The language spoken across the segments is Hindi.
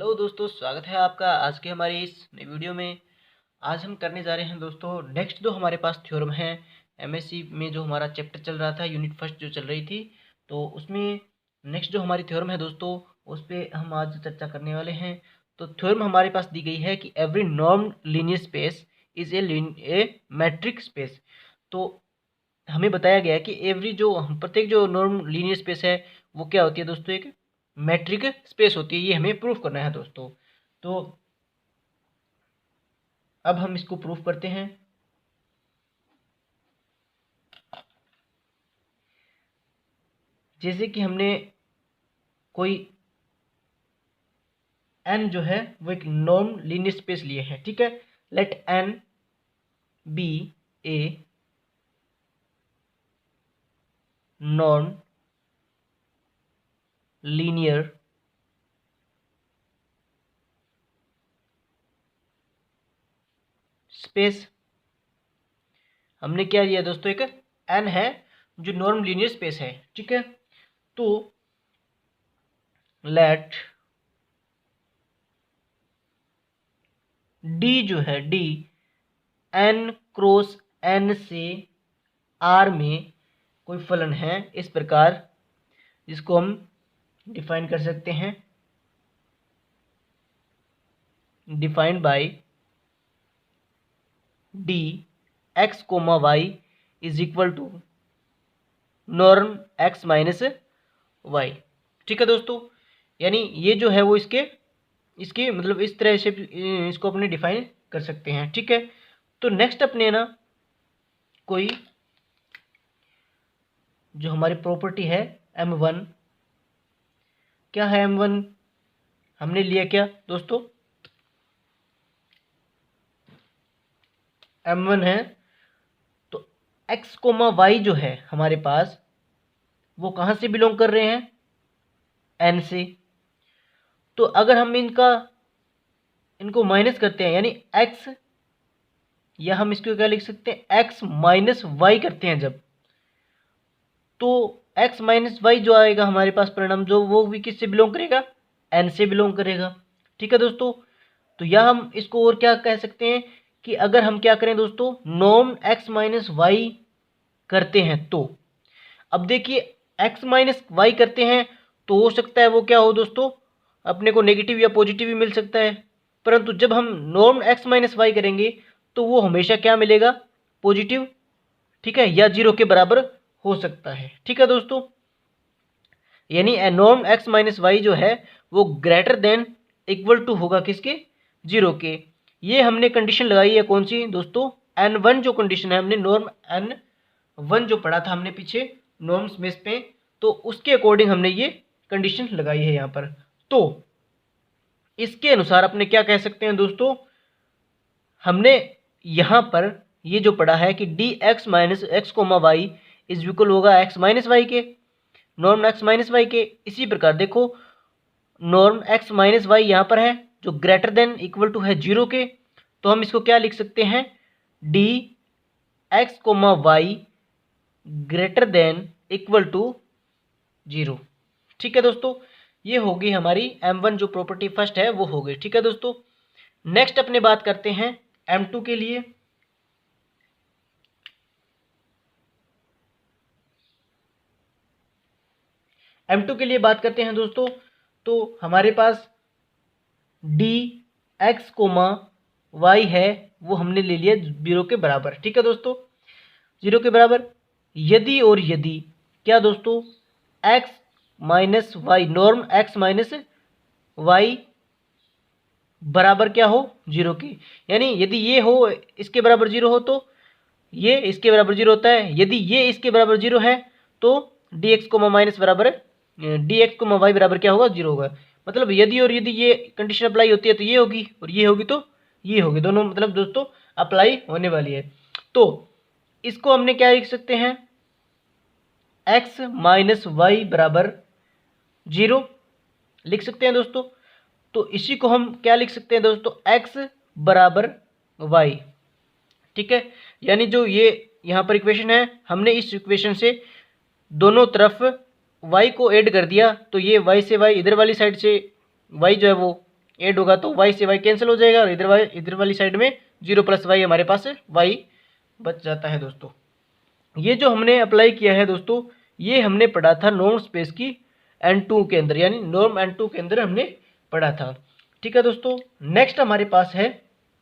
हेलो दोस्तों, स्वागत है आपका आज के हमारी इस नई वीडियो में। आज हम करने जा रहे हैं दोस्तों नेक्स्ट जो हमारे पास थ्योरम है एमएससी में, जो हमारा चैप्टर चल रहा था यूनिट फर्स्ट जो चल रही थी, तो उसमें नेक्स्ट जो हमारी थ्योरम है दोस्तों उस पर हम आज चर्चा करने वाले हैं। तो थ्योरम हमारे पास दी गई है कि every norm linear space is a metric space. तो हमें बताया गया है कि एवरी जो प्रत्येक जो नॉर्म लीनियर स्पेस है वो क्या होती है दोस्तों, एक मैट्रिक स्पेस होती है। ये हमें प्रूफ करना है दोस्तों। तो अब हम इसको प्रूफ करते हैं। जैसे कि हमने कोई n जो है वो एक नॉर्म लीनियर स्पेस लिए है, ठीक है। Let n be a non linear space. हमने क्या लिया दोस्तों, एक n है जो नॉर्म लीनियर स्पेस है, ठीक है। तो लेट d जो है d n क्रॉस n से r में कोई फलन है इस प्रकार, जिसको हम डिफाइन कर सकते हैं, defined by d x comma y is equal to norm x minus y, ठीक है दोस्तों। यानी ये जो है वो इसके इसके मतलब इस तरह से इसको अपने डिफाइन कर सकते हैं, ठीक है। तो नेक्स्ट अपने ना कोई जो हमारी प्रॉपर्टी है m1, क्या है m1, हमने लिया क्या दोस्तों, m1 है। तो x कोमा वाई जो है हमारे पास वो कहाँ से बिलोंग कर रहे हैं, n से। तो अगर हम इनको माइनस करते हैं यानी x, या हम इसको क्या लिख सकते हैं x माइनस वाई करते हैं जब, तो x माइनस वाई जो आएगा हमारे पास परिणाम, जो वो भी किससे बिलोंग करेगा, n से बिलोंग करेगा, ठीक है दोस्तों। तो या हम इसको और क्या कह सकते हैं कि अगर हम क्या करें दोस्तों, नॉर्म x माइनस वाई करते हैं, तो अब देखिए x माइनस वाई करते हैं तो हो सकता है वो क्या हो दोस्तों, अपने को नेगेटिव या पॉजिटिव भी मिल सकता है। परंतु जब हम नॉर्म x माइनस वाई करेंगे तो वो हमेशा क्या मिलेगा, पॉजिटिव, ठीक है, या जीरो के बराबर हो सकता है, ठीक है दोस्तों। यानी नॉर्म x माइनस वाई जो है वो ग्रेटर देन इक्वल टू होगा किसके, जीरो के। ये हमने कंडीशन लगाई है कौन सी दोस्तों, n1 जो कंडीशन है, हमने नॉर्म n1 जो पढ़ा था हमने पीछे नॉर्म स्पेस पे, तो उसके अकॉर्डिंग हमने ये कंडीशन लगाई है यहाँ पर। तो इसके अनुसार अपने क्या कह सकते हैं दोस्तों, हमने यहाँ पर ये जो पढ़ा है कि d x minus x comma y is equal होगा एक्स माइनस वाई के, नॉर्म एक्स माइनस वाई के। इसी प्रकार देखो नॉर्म एक्स माइनस वाई यहाँ पर है जो ग्रेटर देन इक्वल टू है जीरो के, तो हम इसको क्या लिख सकते हैं, d x comma y greater than equal to zero, ठीक है दोस्तों। ये होगी हमारी m1 जो प्रॉपर्टी फर्स्ट है वो हो गई, ठीक है दोस्तों। नेक्स्ट अपने बात करते हैं m2 के लिए। m2 के लिए बात करते हैं दोस्तों, तो हमारे पास डी एक्स कोमा वाई है वो हमने ले लिया जीरो के बराबर, ठीक है दोस्तों, जीरो के बराबर। यदि और यदि क्या दोस्तों, x minus y, norm x minus y बराबर क्या हो, जीरो के। यानी यदि ये हो इसके बराबर जीरो हो तो ये इसके बराबर जीरो होता है, यदि ये इसके बराबर जीरो है तो डी एक्स कोमा माइनस बराबर डी एक्स कोमा वाई बराबर क्या होगा, जीरो होगा। मतलब यदि और यदि ये कंडीशन अप्लाई होती है तो ये होगी, और ये होगी तो ये होगी, दोनों मतलब दोस्तों अप्लाई होने वाली है। तो इसको हमने क्या लिख सकते हैं, x माइनस वाई बराबर जीरो लिख सकते हैं दोस्तों। तो इसी को हम क्या लिख सकते हैं दोस्तों, x बराबर y, ठीक है। यानी जो ये यहाँ पर इक्वेशन है, हमने इस इक्वेशन से दोनों तरफ y को ऐड कर दिया, तो ये y से y इधर वाली साइड से y जो है वो ऐड होगा तो y से y कैंसिल हो जाएगा और इधर वाली साइड में 0 + y हमारे पास y बच जाता है दोस्तों। ये जो हमने अप्लाई किया है दोस्तों, ये हमने पढ़ा था नॉर्म स्पेस की N2 के अंदर, यानी नॉर्म N2 के अंदर हमने पढ़ा था। ठीक है दोस्तों, नेक्स्ट हमारे पास है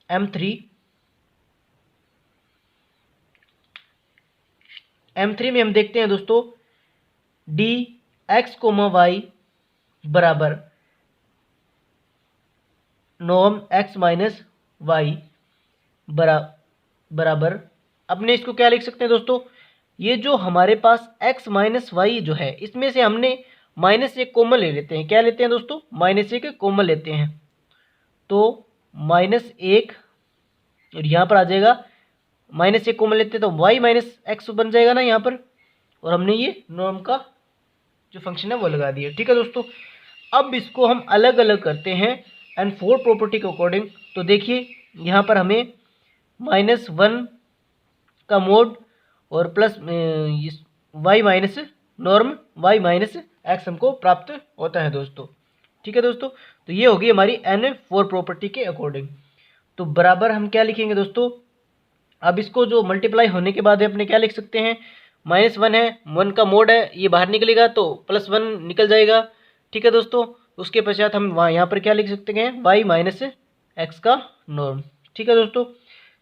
M3। M3 में हम देखते हैं दोस्तों dx, y बराबर नॉर्म x माइनस y बराबर, अपने इसको क्या लिख सकते हैं दोस्तों, ये जो हमारे पास x माइनस वाई जो है, इसमें से हमने -1 कॉमन ले लेते हैं। क्या लेते हैं दोस्तों, -1 कॉमन लेते हैं, तो -1 और यहाँ पर आ जाएगा, -1 कॉमन लेते हैं तो y माइनस एक्स बन जाएगा ना यहाँ पर, और हमने ये नॉर्म का जो फंक्शन है वो लगा दिया। ठीक है दोस्तों, अब इसको हम अलग अलग करते हैं N4 प्रॉपर्टी के अकॉर्डिंग। तो देखिए यहाँ पर हमें -1 का मोड और plus y minus norm y minus x हमको प्राप्त होता है दोस्तों। ठीक है दोस्तों, तो ये होगी हमारी N4 प्रॉपर्टी के अकॉर्डिंग। तो बराबर हम क्या लिखेंगे दोस्तों, अब इसको जो मल्टीप्लाई होने के बाद अपने क्या लिख सकते हैं, -1 है, 1 का मोड है, ये बाहर निकलेगा तो +1 निकल जाएगा। ठीक है दोस्तों, उसके पश्चात हम वहाँ यहाँ पर क्या लिख सकते हैं, y माइनस एक्स का नॉर्म। ठीक है दोस्तों,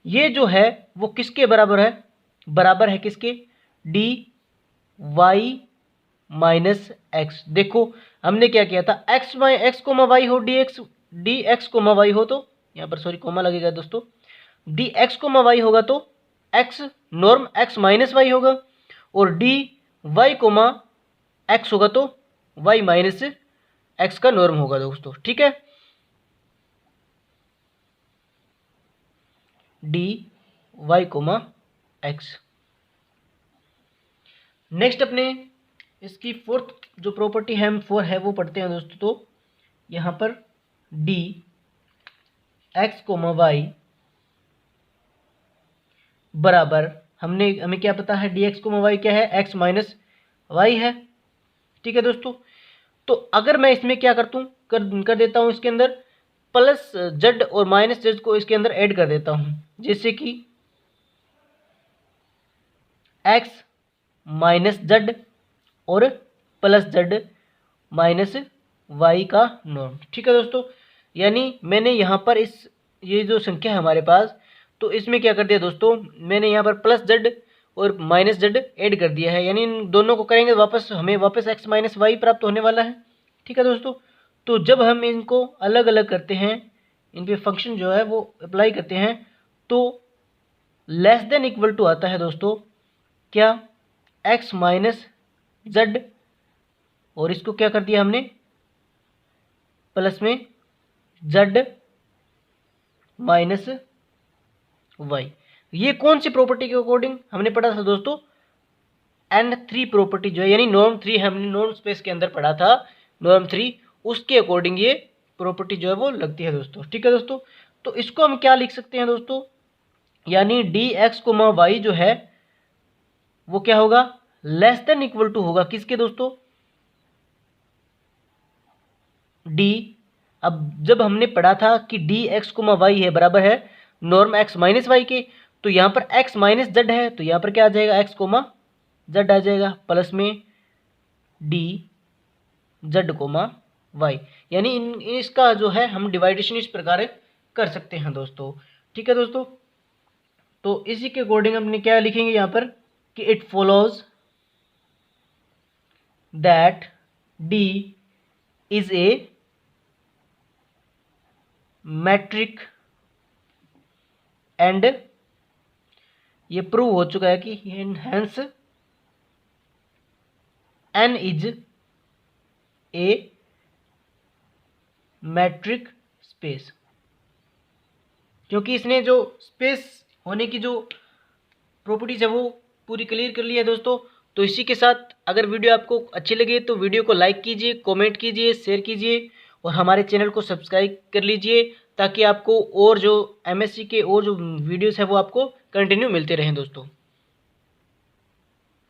ये जो है वो किसके बराबर है, बराबर है किसके, dy माइनस एक्स। देखो हमने क्या किया था, x y हो, dx y हो, तो यहाँ पर सॉरी कोमा लगेगा दोस्तों, dx y होगा तो x norm x minus y होगा, और dy x होगा तो y माइनस एक्स का नॉर्म होगा दोस्तों। ठीक है, dy x। नेक्स्ट अपने इसकी फोर्थ जो प्रॉपर्टी है M4 है वो पढ़ते हैं दोस्तों। तो यहाँ पर dx y बराबर, हमें क्या पता है, dx y क्या है, x माइनस वाई है। ठीक है दोस्तों, तो अगर मैं इसमें क्या कर देता हूँ, इसके अंदर प्लस z और माइनस z को इसके अंदर ऐड कर देता हूँ, जैसे कि x माइनस z और प्लस z माइनस y का नॉर्म। ठीक है दोस्तों, यानी मैंने यहाँ पर ये जो संख्या है हमारे पास, तो इसमें क्या कर दिया दोस्तों, मैंने यहाँ पर प्लस z और माइनस z ऐड कर दिया है, यानी इन दोनों को करेंगे हमें वापस x माइनस वाई प्राप्त होने वाला है। ठीक है दोस्तों, तो जब हम इनको अलग अलग करते हैं, इन पे फंक्शन जो है वो अप्लाई करते हैं, तो लेस देन इक्वल टू आता है दोस्तों क्या, x माइनस z, और इसको क्या कर दिया हमने, प्लस में z माइनस वाई। ये कौन सी प्रॉपर्टी के अकॉर्डिंग हमने पढ़ा था दोस्तों, N3 प्रॉपर्टी जो है, यानी नॉर्म 3 हमने नॉर्म स्पेस के अंदर पढ़ा था, नॉर्म 3 उसके अकॉर्डिंग ये प्रॉपर्टी जो है वो लगती है दोस्तों। ठीक है दोस्तों, तो इसको हम क्या लिख सकते हैं दोस्तों, यानी dx y जो है वो क्या होगा, लेस देन इक्वल टू होगा किसके दोस्तों, अब जब हमने पढ़ा था कि dx y है बराबर है नॉर्म x माइनस वाई के, तो यहाँ पर x माइनस z है, तो यहाँ पर क्या आ जाएगा, x z आ जाएगा, प्लस में z y, यानी इसका जो है हम डिवाइडेशन इस प्रकार कर सकते हैं दोस्तों। ठीक है दोस्तों, तो इसी के अकॉर्डिंग हमने क्या लिखेंगे यहाँ पर कि it follows that d is a metric and, ये प्रूव हो चुका है कि hence n is a metric space, क्योंकि इसने जो स्पेस होने की जो प्रॉपर्टीज है वो पूरी क्लियर कर ली है दोस्तों। तो इसी के साथ अगर वीडियो आपको अच्छी लगे तो वीडियो को लाइक कीजिए, कमेंट कीजिए, शेयर कीजिए और हमारे चैनल को सब्सक्राइब कर लीजिए, ताकि आपको और जो MSc के और जो वीडियोस है वो आपको कंटिन्यू मिलते रहें दोस्तों।